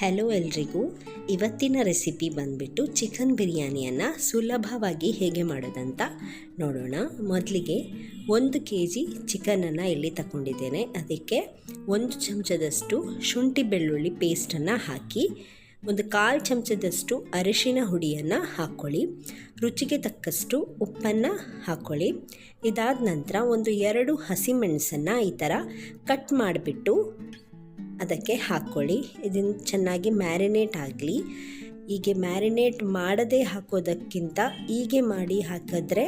Hello ಎಲ್ರಿಗೂ. ಇವತ್ತಿನ recipe ಬಂದುಬಿಟ್ಟು ಚಿಕನ್ ಬಿರಿಯಾನಿಯನ್ನು ಸುಲಭವಾಗಿ ಹೇಗೆ ಮಾಡೋದಂತ ನೋಡೋಣ. ಮೊದಲಿಗೆ 1 kg ಚಿಕನನ್ನು ಇಲ್ಲಿ ತಗೊಂಡಿದ್ದೇನೆ. ಅದಕ್ಕೆ 1 ಚಮಚದಷ್ಟು ಶುಂಠಿ ಬೆಳ್ಳುಳ್ಳಿ ಪೇಸ್ಟನ್ನು ಹಾಕಿ, 1/4 ಚಮಚದಷ್ಟು ಅರಿಶಿನ ಹುಡಿಯನ್ನು ಹಾಕ್ಕೊಳ್ಳಿ, ರುಚಿಗೆ ತಕ್ಕಷ್ಟು ಉಪ್ಪನ್ನು ಹಾಕ್ಕೊಳ್ಳಿ. ಇದಾದ ನಂತರ 2 ಹಸಿಮೆಣಸನ್ನು ಈ ಥರ ಕಟ್ ಮಾಡಿಬಿಟ್ಟು ಅದಕ್ಕೆ ಹಾಕ್ಕೊಳ್ಳಿ. ಇದನ್ನು ಚೆನ್ನಾಗಿ ಮ್ಯಾರಿನೇಟ್ ಆಗಲಿ. ಹೀಗೆ ಮ್ಯಾರಿನೇಟ್ ಮಾಡದೇ ಹಾಕೋದಕ್ಕಿಂತ ಹೀಗೆ ಮಾಡಿ ಹಾಕಿದ್ರೆ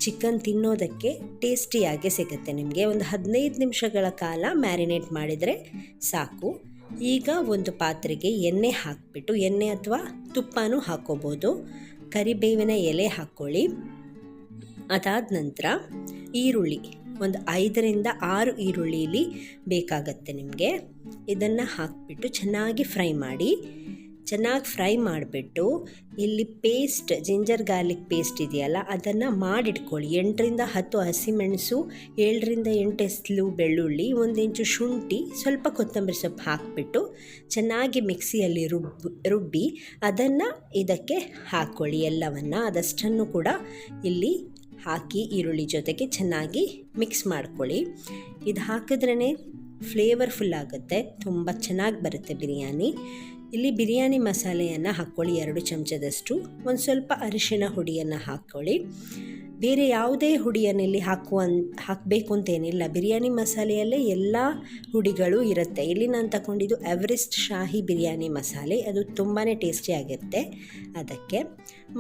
ಚಿಕನ್ ತಿನ್ನೋದಕ್ಕೆ ಟೇಸ್ಟಿಯಾಗಿ ಸಿಗುತ್ತೆ. ನಿಮಗೆ 15 ನಿಮಿಷಗಳ ಕಾಲ ಮ್ಯಾರಿನೇಟ್ ಮಾಡಿದರೆ ಸಾಕು. ಈಗ ಒಂದು ಪಾತ್ರೆಗೆ ಎಣ್ಣೆ ಹಾಕಿಬಿಟ್ಟು, ಎಣ್ಣೆ ಅಥವಾ ತುಪ್ಪನೂ ಹಾಕ್ಕೋಬೋದು, ಕರಿಬೇವಿನ ಎಲೆ ಹಾಕ್ಕೊಳ್ಳಿ. ಅದಾದ ನಂತರ ಈರುಳ್ಳಿ 5 ರಿಂದ 6 ಈರುಳ್ಳಿಲಿ ಬೇಕಾಗತ್ತೆ ನಿಮಗೆ. ಇದನ್ನು ಹಾಕಿಬಿಟ್ಟು ಚೆನ್ನಾಗಿ ಫ್ರೈ ಮಾಡಿ. ಚೆನ್ನಾಗಿ ಫ್ರೈ ಮಾಡಿಬಿಟ್ಟು ಇಲ್ಲಿ ಪೇಸ್ಟ್, ಜಿಂಜರ್ ಗಾರ್ಲಿಕ್ ಪೇಸ್ಟ್ ಇದೆಯಲ್ಲ, ಅದನ್ನು ಮಾಡಿಟ್ಕೊಳ್ಳಿ. 8 ರಿಂದ 10 ಹಸಿಮೆಣಸು, 7 ರಿಂದ 8 ಎಸ್ಲು ಬೆಳ್ಳುಳ್ಳಿ, 1 ಇಂಚು ಶುಂಠಿ, ಸ್ವಲ್ಪ ಕೊತ್ತಂಬರಿ ಸೊಪ್ಪು ಹಾಕಿಬಿಟ್ಟು ಚೆನ್ನಾಗಿ ಮಿಕ್ಸಿಯಲ್ಲಿ ರುಬ್ಬಿ ಅದನ್ನು ಇದಕ್ಕೆ ಹಾಕ್ಕೊಳ್ಳಿ. ಎಲ್ಲವನ್ನು ಅದಷ್ಟನ್ನು ಕೂಡ ಇಲ್ಲಿ ಹಾಕಿ ಈರುಳ್ಳಿ ಜೊತೆಗೆ ಚೆನ್ನಾಗಿ ಮಿಕ್ಸ್ ಮಾಡ್ಕೊಳ್ಳಿ. ಇದು ಹಾಕಿದ್ರೇ ಫ್ಲೇವರ್ಫುಲ್ ಆಗುತ್ತೆ, ತುಂಬ ಚೆನ್ನಾಗಿ ಬರುತ್ತೆ ಬಿರಿಯಾನಿ. ಇಲ್ಲಿ ಬಿರಿಯಾನಿ ಮಸಾಲೆಯನ್ನು ಹಾಕ್ಕೊಳ್ಳಿ 2 ಚಮಚದಷ್ಟು. ಒಂದು ಸ್ವಲ್ಪ ಅರಿಶಿನ ಹುಡಿಯನ್ನು ಹಾಕ್ಕೊಳ್ಳಿ. ಬೇರೆ ಯಾವುದೇ ಹುಡಿಯನ್ನು ಇಲ್ಲಿ ಹಾಕಬೇಕು ಅಂತೇನಿಲ್ಲ. ಬಿರಿಯಾನಿ ಮಸಾಲೆಯಲ್ಲೇ ಎಲ್ಲ ಹುಡಿಗಳು ಇರುತ್ತೆ. ಇಲ್ಲಿ ನಾನು ತಗೊಂಡಿದ್ದು ಎವರೆಸ್ಟ್ ಶಾಹಿ ಬಿರಿಯಾನಿ ಮಸಾಲೆ, ಅದು ತುಂಬಾ ಟೇಸ್ಟಿಯಾಗಿರುತ್ತೆ. ಅದಕ್ಕೆ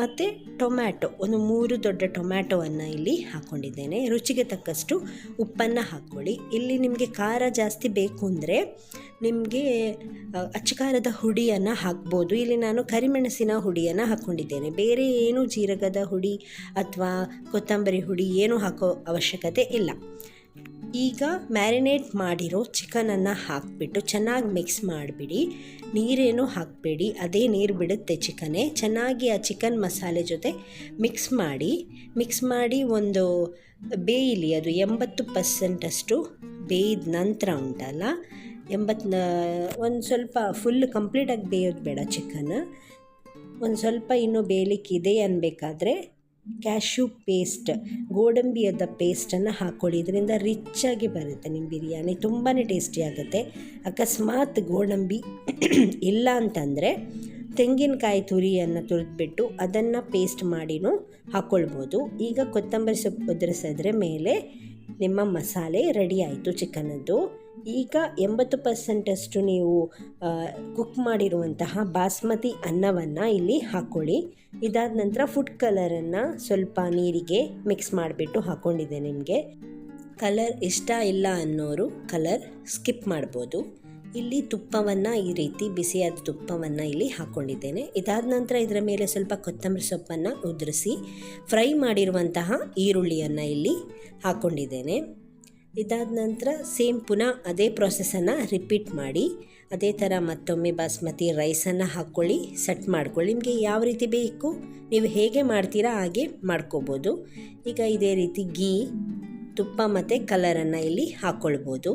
ಮತ್ತು ಟೊಮ್ಯಾಟೊ, 3 ದೊಡ್ಡ ಟೊಮ್ಯಾಟೊವನ್ನು ಇಲ್ಲಿ ಹಾಕ್ಕೊಂಡಿದ್ದೇನೆ. ರುಚಿಗೆ ತಕ್ಕಷ್ಟು ಉಪ್ಪನ್ನು ಹಾಕ್ಕೊಳ್ಳಿ. ಇಲ್ಲಿ ನಿಮಗೆ ಖಾರ ಜಾಸ್ತಿ ಬೇಕು ಅಂದರೆ ನಿಮಗೆ ಅಚ್ಚಕಾರದ ಹುಡಿಯನ್ನು ಹಾಕ್ಬೋದು. ಇಲ್ಲಿ ನಾನು ಕರಿಮೆಣಸಿನ ಹುಡಿಯನ್ನು ಹಾಕ್ಕೊಂಡಿದ್ದೇನೆ. ಬೇರೆ ಏನು ಜೀರಗದ ಹುಡಿ ಅಥವಾ ಕೊತ್ತಂಬರಿ ಹುಡಿ ಏನು ಹಾಕೋ ಅವಶ್ಯಕತೆ ಇಲ್ಲ. ಈಗ ಮ್ಯಾರಿನೇಟ್ ಮಾಡಿರೋ ಚಿಕನನ್ನು ಹಾಕಿಬಿಟ್ಟು ಚೆನ್ನಾಗಿ ಮಿಕ್ಸ್ ಮಾಡಿಬಿಡಿ. ನೀರೇನು ಹಾಕಬೇಡಿ, ಅದೇ ನೀರು ಬಿಡುತ್ತೆ ಚಿಕನ್ನೇ. ಚೆನ್ನಾಗಿ ಆ ಚಿಕನ್ ಮಸಾಲೆ ಜೊತೆ ಮಿಕ್ಸ್ ಮಾಡಿ ಒಂದು ಬೇಯಲಿ. ಅದು 80% ಅಷ್ಟು ಬೇಯ್ದ ನಂತರ ಉಂಟಲ್ಲ, ಒಂದು ಸ್ವಲ್ಪ ಫುಲ್ ಕಂಪ್ಲೀಟಾಗಿ ಬೇಯೋದು ಬೇಡ ಚಿಕನ್. ಒಂದು ಸ್ವಲ್ಪ ಇನ್ನೂ ಬೇಯಲಿಕ್ಕಿದೆ ಅನ್ಬೇಕಾದ್ರೆ ಕ್ಯಾಶ್ಯೂ ಪೇಸ್ಟ್, ಗೋಡಂಬಿಯದ ಪೇಸ್ಟನ್ನು ಹಾಕ್ಕೊಳ್ಳಿ. ಇದರಿಂದ ರಿಚ್ಚಾಗಿ ಬರುತ್ತೆ ನಿಮ್ಮ ಬಿರಿಯಾನಿ, ತುಂಬಾ ಟೇಸ್ಟಿ ಆಗುತ್ತೆ. ಅಕಸ್ಮಾತ್ ಗೋಡಂಬಿ ಇಲ್ಲ ಅಂತಂದರೆ ತೆಂಗಿನಕಾಯಿ ತುರಿಯನ್ನು ತುರಿದ್ಬಿಟ್ಟು ಅದನ್ನು ಪೇಸ್ಟ್ ಮಾಡಿನೂ ಹಾಕ್ಕೊಳ್ಬೋದು. ಈಗ ಕೊತ್ತಂಬರಿ ಸೊಪ್ಪು ಉದುರಿಸಿದ್ರೆ ಮೇಲೆ ನಿಮ್ಮ ಮಸಾಲೆ ರೆಡಿ ಆಯಿತು ಚಿಕನದ್ದು. ಈಗ 80% ಅಷ್ಟು ನೀವು ಕುಕ್ ಮಾಡಿರುವಂತಹ ಬಾಸ್ಮತಿ ಅನ್ನವನ್ನು ಇಲ್ಲಿ ಹಾಕ್ಕೊಳ್ಳಿ. ಇದಾದ ನಂತರ ಫುಡ್ ಕಲರನ್ನು ಸ್ವಲ್ಪ ನೀರಿಗೆ ಮಿಕ್ಸ್ ಮಾಡಿಬಿಟ್ಟು ಹಾಕ್ಕೊಂಡಿದ್ದೆ. ನಿಮಗೆ ಕಲರ್ ಇಷ್ಟ ಇಲ್ಲ ಅನ್ನೋರು ಕಲರ್ ಸ್ಕಿಪ್ ಮಾಡ್ಬೋದು. ಇಲ್ಲಿ ತುಪ್ಪವನ್ನು, ಈ ರೀತಿ ಬಿಸಿಯಾದ ತುಪ್ಪವನ್ನು ಇಲ್ಲಿ ಹಾಕ್ಕೊಂಡಿದ್ದೇನೆ. ಇದಾದ ನಂತರ ಇದರ ಮೇಲೆ ಸ್ವಲ್ಪ ಕೊತ್ತಂಬರಿ ಸೊಪ್ಪನ್ನು ಉದುರಿಸಿ ಫ್ರೈ ಮಾಡಿರುವಂತಹ ಈರುಳ್ಳಿಯನ್ನು ಇಲ್ಲಿ ಹಾಕ್ಕೊಂಡಿದ್ದೇನೆ. ಇದಾದ ನಂತರ ಸೇಮ್ ಪುನಃ ಅದೇ ಪ್ರಾಸೆಸನ್ನು ರಿಪೀಟ್ ಮಾಡಿ, ಅದೇ ಥರ ಮತ್ತೊಮ್ಮೆ ಬಾಸ್ಮತಿ ರೈಸನ್ನು ಹಾಕ್ಕೊಳ್ಳಿ, ಸೆಟ್ ಮಾಡ್ಕೊಳ್ಳಿ. ನಿಮಗೆ ಯಾವ ರೀತಿ ಬೇಕು, ನೀವು ಹೇಗೆ ಮಾಡ್ತೀರಾ ಹಾಗೆ ಮಾಡ್ಕೋಬೋದು. ಈಗ ಇದೇ ರೀತಿ ಗೀ, ತುಪ್ಪ ಮತ್ತು ಕಲರನ್ನು ಇಲ್ಲಿ ಹಾಕ್ಕೊಳ್ಬೋದು.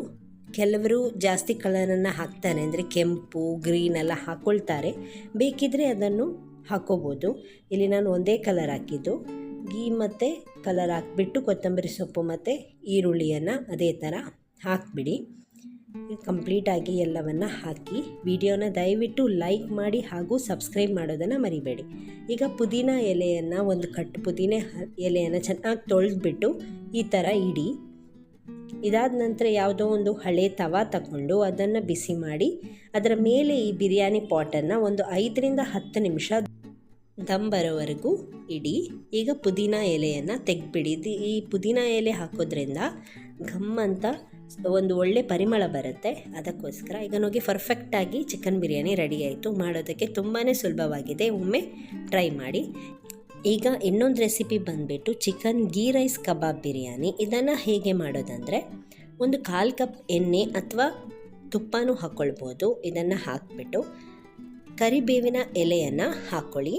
ಕೆಲವರು ಜಾಸ್ತಿ ಕಲರನ್ನು ಹಾಕ್ತಾರೆ, ಅಂದರೆ ಕೆಂಪು, ಗ್ರೀನ್ ಎಲ್ಲ ಹಾಕ್ಕೊಳ್ತಾರೆ. ಬೇಕಿದ್ದರೆ ಅದನ್ನು ಹಾಕ್ಕೋಬೋದು. ಇಲ್ಲಿ ನಾನು ಒಂದೇ ಕಲರ್ ಹಾಕಿದ್ದು. ಗೀ ಮತ್ತು ಕಲರ್ ಹಾಕಿಬಿಟ್ಟು ಕೊತ್ತಂಬರಿ ಸೊಪ್ಪು ಮತ್ತು ಈರುಳ್ಳಿಯನ್ನು ಅದೇ ಥರ ಹಾಕಿಬಿಡಿ. ಕಂಪ್ಲೀಟಾಗಿ ಎಲ್ಲವನ್ನು ಹಾಕಿ ವಿಡಿಯೋನ ದಯವಿಟ್ಟು ಲೈಕ್ ಮಾಡಿ ಹಾಗೂ ಸಬ್ಸ್ಕ್ರೈಬ್ ಮಾಡೋದನ್ನು ಮರಿಬೇಡಿ. ಈಗ ಪುದೀನ ಎಲೆಯನ್ನು, ಒಂದು ಕಟ್ಟು ಪುದೀನ ಎಲೆಯನ್ನು ಚೆನ್ನಾಗಿ ತೊಳೆದ್ಬಿಟ್ಟು ಈ ಥರ ಇಡಿ. ಇದಾದ ನಂತರ ಯಾವುದೋ ಒಂದು ಹಳೆ ತವಾ ತಗೊಂಡು ಅದನ್ನು ಬಿಸಿ ಮಾಡಿ ಅದರ ಮೇಲೆ ಈ ಬಿರಿಯಾನಿ ಪಾಟನ್ನು ಒಂದು 5 ರಿಂದ 10 ನಿಮಿಷ ದಮ್ ಬರೋವರೆಗೂ ಇಡಿ. ಈಗ ಪುದೀನ ಎಲೆಯನ್ನು ತೆಗೆದ್ಬಿಡಿ. ಈ ಪುದೀನ ಎಲೆ ಹಾಕೋದ್ರಿಂದ ಘಮ್ ಅಂತ ಒಂದು ಒಳ್ಳೆ ಪರಿಮಳ ಬರುತ್ತೆ. ಅದಕ್ಕೋಸ್ಕರ ಈಗ ನೋಡಿ ಪರ್ಫೆಕ್ಟಾಗಿ ಚಿಕನ್ ಬಿರಿಯಾನಿ ರೆಡಿ ಆಯಿತು. ಮಾಡೋದಕ್ಕೆ ತುಂಬಾ ಸುಲಭವಾಗಿದೆ, ಒಮ್ಮೆ ಟ್ರೈ ಮಾಡಿ. ಈಗ ಇನ್ನೊಂದು ರೆಸಿಪಿ ಬಂದುಬಿಟ್ಟು ಚಿಕನ್ ಗೀ ರೈಸ್ ಕಬಾಬ್ ಬಿರಿಯಾನಿ. ಇದನ್ನು ಹೇಗೆ ಮಾಡೋದಂದರೆ, 1/4 ಕಪ್ ಎಣ್ಣೆ ಅಥವಾ ತುಪ್ಪನೂ ಹಾಕ್ಕೊಳ್ಬೋದು. ಇದನ್ನು ಹಾಕಿಬಿಟ್ಟು ಕರಿಬೇವಿನ ಎಲೆಯನ್ನು ಹಾಕ್ಕೊಳ್ಳಿ.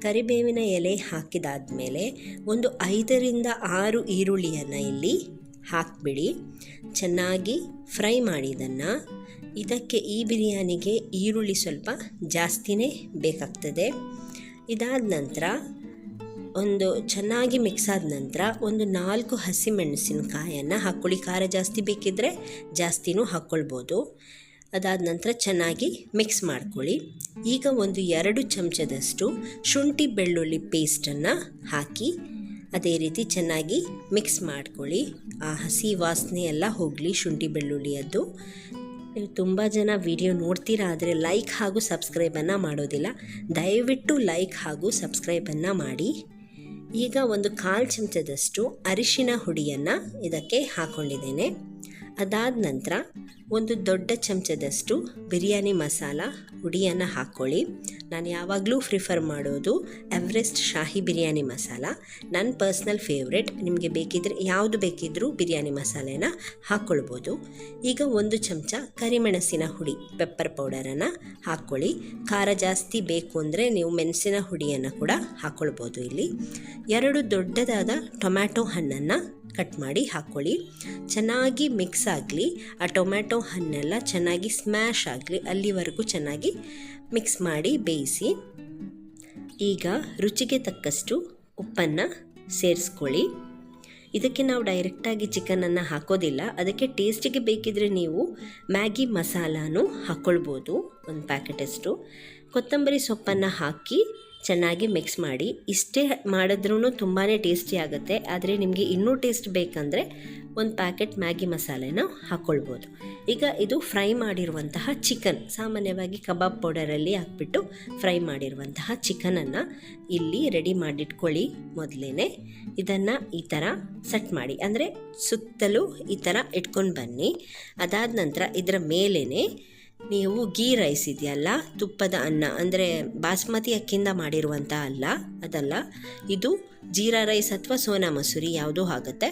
ಕರಿಬೇವಿನ ಎಲೆ ಹಾಕಿದಾದ್ಮೇಲೆ 5 ರಿಂದ 6 ಈರುಳ್ಳಿಯನ್ನು ಇಲ್ಲಿ ಹಾಕಿಬಿಡಿ. ಚೆನ್ನಾಗಿ ಫ್ರೈ ಮಾಡಿದ್ದನ್ನು ಇದಕ್ಕೆ ಈ ಬಿರಿಯಾನಿಗೆ ಈರುಳ್ಳಿ ಸ್ವಲ್ಪ ಜಾಸ್ತಿನೇ ಬೇಕಾಗ್ತದೆ. ಇದಾದ ನಂತರ ಒಂದು ಚೆನ್ನಾಗಿ ಮಿಕ್ಸ್ ಆದ ನಂತರ ಒಂದು 4 ಹಸಿಮೆಣಸಿನಕಾಯನ್ನು ಹಾಕ್ಕೊಳ್ಳಿ. ಖಾರ ಜಾಸ್ತಿ ಬೇಕಿದ್ದರೆ ಜಾಸ್ತಿನೂ ಹಾಕ್ಕೊಳ್ಬೋದು. ಅದಾದ ನಂತರ ಚೆನ್ನಾಗಿ ಮಿಕ್ಸ್ ಮಾಡ್ಕೊಳ್ಳಿ. ಈಗ ಒಂದು 2 ಚಮಚದಷ್ಟು ಶುಂಠಿ ಬೆಳ್ಳುಳ್ಳಿ ಪೇಸ್ಟನ್ನು ಹಾಕಿ ಅದೇ ರೀತಿ ಚೆನ್ನಾಗಿ ಮಿಕ್ಸ್ ಮಾಡ್ಕೊಳ್ಳಿ. ಆ ಹಸಿ ವಾಸನೆ ಎಲ್ಲ ಹೋಗಲಿ ಶುಂಠಿ ಬೆಳ್ಳುಳ್ಳಿಯದ್ದು. ನೀವು ತುಂಬ ಜನ ವಿಡಿಯೋ ನೋಡ್ತೀರಾ, ಆದರೆ ಲೈಕ್ ಹಾಗೂ ಸಬ್ಸ್ಕ್ರೈಬನ್ನು ಮಾಡೋದಿಲ್ಲ. ದಯವಿಟ್ಟು ಲೈಕ್ ಹಾಗೂ ಸಬ್ಸ್ಕ್ರೈಬನ್ನು ಮಾಡಿ. ಈಗ ಒಂದು 1/4 ಚಮಚದಷ್ಟು ಅರಿಶಿನ ಹುಡಿಯನ್ನು ಇದಕ್ಕೆ ಹಾಕ್ಕೊಂಡಿದ್ದೇನೆ. ಅದಾದ ನಂತರ ಒಂದು ದೊಡ್ಡ ಚಮಚದಷ್ಟು ಬಿರಿಯಾನಿ ಮಸಾಲ ಹುಡಿಯನ್ನು ಹಾಕ್ಕೊಳ್ಳಿ. ನಾನು ಯಾವಾಗಲೂ ಪ್ರಿಫರ್ ಮಾಡೋದು ಎವರೆಸ್ಟ್ ಶಾಹಿ ಬಿರಿಯಾನಿ ಮಸಾಲ, ನನ್ನ ಪರ್ಸ್ನಲ್ ಫೇವ್ರೆಟ್. ನಿಮಗೆ ಬೇಕಿದ್ದರೆ ಯಾವುದು ಬೇಕಿದ್ದರೂ ಬಿರಿಯಾನಿ ಮಸಾಲೆನ ಹಾಕ್ಕೊಳ್ಬೋದು. ಈಗ 1 ಚಮಚ ಕರಿಮೆಣಸಿನ ಹುಡಿ ಪೆಪ್ಪರ್ ಪೌಡರನ್ನು ಹಾಕ್ಕೊಳ್ಳಿ. ಖಾರ ಜಾಸ್ತಿ ಬೇಕು ಅಂದರೆ ನೀವು ಮೆಣಸಿನ ಹುಡಿಯನ್ನು ಕೂಡ ಹಾಕ್ಕೊಳ್ಬೋದು. ಇಲ್ಲಿ 2 ದೊಡ್ಡದಾದ ಟೊಮ್ಯಾಟೊ ಹಣ್ಣನ್ನು ಕಟ್ ಮಾಡಿ ಹಾಕ್ಕೊಳ್ಳಿ. ಚೆನ್ನಾಗಿ ಮಿಕ್ಸ್ ಆಗಲಿ, ಆ ಟೊಮ್ಯಾಟೊ ಹಣ್ಣೆಲ್ಲ ಚೆನ್ನಾಗಿ ಸ್ಮ್ಯಾಶ್ ಆಗಲಿ, ಅಲ್ಲಿವರೆಗೂ ಚೆನ್ನಾಗಿ ಮಿಕ್ಸ್ ಮಾಡಿ ಬೇಯಿಸಿ. ಈಗ ರುಚಿಗೆ ತಕ್ಕಷ್ಟು ಉಪ್ಪನ್ನು ಸೇರಿಸ್ಕೊಳ್ಳಿ. ಇದಕ್ಕೆ ನಾವು ಡೈರೆಕ್ಟಾಗಿ ಚಿಕನನ್ನು ಹಾಕೋದಿಲ್ಲ, ಅದಕ್ಕೆ ಟೇಸ್ಟಿಗೆ ಬೇಕಿದ್ರೆ ನೀವು ಮ್ಯಾಗಿ ಮಸಾಲಾನು ಹಾಕ್ಕೊಳ್ಬೋದು. 1 ಪ್ಯಾಕೆಟಷ್ಟು ಕೊತ್ತಂಬರಿ ಸೊಪ್ಪನ್ನು ಹಾಕಿ ಚೆನ್ನಾಗಿ ಮಿಕ್ಸ್ ಮಾಡಿ. ಇಷ್ಟೇ ಮಾಡಿದ್ರೂ ತುಂಬಾ ಟೇಸ್ಟಿ ಆಗುತ್ತೆ. ಆದರೆ ನಿಮಗೆ ಇನ್ನೂ ಟೇಸ್ಟ್ ಬೇಕಂದರೆ 1 ಪ್ಯಾಕೆಟ್ ಮ್ಯಾಗಿ ಮಸಾಲೆನ ಹಾಕ್ಕೊಳ್ಬೋದು. ಈಗ ಇದು ಫ್ರೈ ಮಾಡಿರುವಂತಹ ಚಿಕನ್, ಸಾಮಾನ್ಯವಾಗಿ ಕಬಾಬ್ ಪೌಡರಲ್ಲಿ ಹಾಕ್ಬಿಟ್ಟು ಫ್ರೈ ಮಾಡಿರುವಂತಹ ಚಿಕನನ್ನು ಇಲ್ಲಿ ರೆಡಿ ಮಾಡಿಟ್ಕೊಳ್ಳಿ. ಮೊದಲೇ ಇದನ್ನು ಈ ಥರ ಸೆಟ್ ಮಾಡಿ, ಅಂದರೆ ಸುತ್ತಲೂ ಈ ಥರ ಇಟ್ಕೊಂಡು ಬನ್ನಿ. ಅದಾದ ನಂತರ ಇದರ ಮೇಲೇ ನೀವು ಗೀ ರೈಸ್ ಇದೆಯಲ್ಲ, ತುಪ್ಪದ ಅನ್ನ, ಅಂದರೆ ಬಾಸ್ಮತಿ ಅಕ್ಕಿಯಿಂದ ಮಾಡಿರುವಂಥ ಅದಲ್ಲ, ಇದು ಜೀರಾ ರೈಸ್ ಅಥವಾ ಸೋನಾ ಮಸೂರಿ ಯಾವುದೋ ಆಗುತ್ತೆ,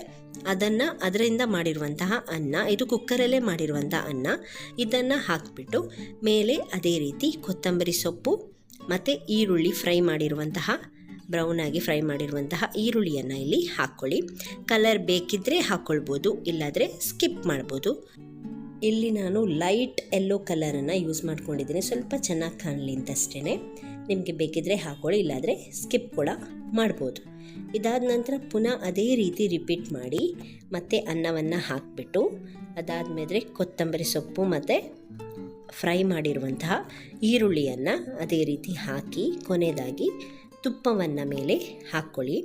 ಅದರಿಂದ ಮಾಡಿರುವಂತಹ ಅನ್ನ. ಇದು ಕುಕ್ಕರಲ್ಲೇ ಮಾಡಿರುವಂಥ ಅನ್ನ. ಇದನ್ನು ಹಾಕಿಬಿಟ್ಟು ಮೇಲೆ ಅದೇ ರೀತಿ ಕೊತ್ತಂಬರಿ ಸೊಪ್ಪು ಮತ್ತು ಈರುಳ್ಳಿ ಫ್ರೈ ಮಾಡಿರುವಂತಹ ಬ್ರೌನಾಗಿ ಫ್ರೈ ಮಾಡಿರುವಂತಹ ಈರುಳ್ಳಿಯನ್ನು ಇಲ್ಲಿ ಹಾಕ್ಕೊಳ್ಳಿ. ಕಲರ್ ಬೇಕಿದ್ದರೆ ಹಾಕ್ಕೊಳ್ಬೋದು, ಇಲ್ಲಾದರೆ ಸ್ಕಿಪ್ ಮಾಡ್ಬೋದು. ಇಲ್ಲಿ ನಾನು ಲೈಟ್ ಯೆಲ್ಲೋ ಕಲರನ್ನು ಯೂಸ್ ಮಾಡ್ಕೊಂಡಿದ್ದೀನಿ, ಸ್ವಲ್ಪ ಚೆನ್ನಾಗಿ ಕಾಣಲಿ ಅಂತಷ್ಟೇ. ನಿಮಗೆ ಬೇಕಿದ್ದರೆ ಹಾಕ್ಕೊಳ್ಳಿ, ಇಲ್ಲಾದರೆ ಸ್ಕಿಪ್ ಕೂಡ ಮಾಡ್ಬೋದು. ಇದಾದ ನಂತರ ಪುನಃ ಅದೇ ರೀತಿ ರಿಪೀಟ್ ಮಾಡಿ ಮತ್ತೆ ಅನ್ನವನ್ನು ಹಾಕಿಬಿಟ್ಟು ಅದಾದಮೇಲೆ ಕೊತ್ತಂಬರಿ ಸೊಪ್ಪು ಮತ್ತು ಫ್ರೈ ಮಾಡಿರುವಂತಹ ಈರುಳ್ಳಿಯನ್ನು ಅದೇ ರೀತಿ ಹಾಕಿ ಕೊನೆಯದಾಗಿ ತುಪ್ಪವನ್ನು ಮೇಲೆ ಹಾಕ್ಕೊಳ್ಳಿ.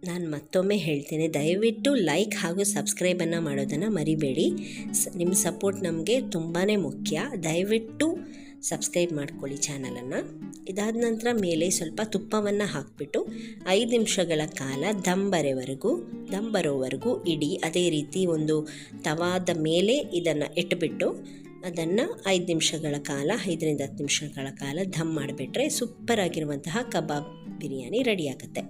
ನಾನು ಮತ್ತೊಮ್ಮೆ ಹೇಳ್ತೇನೆ, ದಯವಿಟ್ಟು ಲೈಕ್ ಹಾಗೂ ಸಬ್ಸ್ಕ್ರೈಬನ್ನು ಮಾಡೋದನ್ನು ಮರಿಬೇಡಿ. ನಿಮ್ಮ ಸಪೋರ್ಟ್ ನಮಗೆ ತುಂಬಾ ಮುಖ್ಯ. ದಯವಿಟ್ಟು ಸಬ್ಸ್ಕ್ರೈಬ್ ಮಾಡ್ಕೊಳ್ಳಿ ಚಾನಲನ್ನು. ಇದಾದ ನಂತರ ಮೇಲೆ ಸ್ವಲ್ಪ ತುಪ್ಪವನ್ನು ಹಾಕಿಬಿಟ್ಟು 5 ನಿಮಿಷಗಳ ಕಾಲ ದಮ್ ಬರೋವರೆಗೂ ಇಡಿ. ಅದೇ ರೀತಿ ಒಂದು ತವಾದ ಮೇಲೆ ಇದನ್ನು ಇಟ್ಬಿಟ್ಟು ಅದನ್ನು 5 ನಿಮಿಷಗಳ ಕಾಲ 5ರಿಂದ 10 ನಿಮಿಷಗಳ ಕಾಲ ದಮ್ ಮಾಡಿಬಿಟ್ರೆ ಸೂಪರ್ ಆಗಿರುವಂತಹ ಕಬಾಬ್ ಬಿರಿಯಾನಿ ರೆಡಿ ಆಗುತ್ತೆ.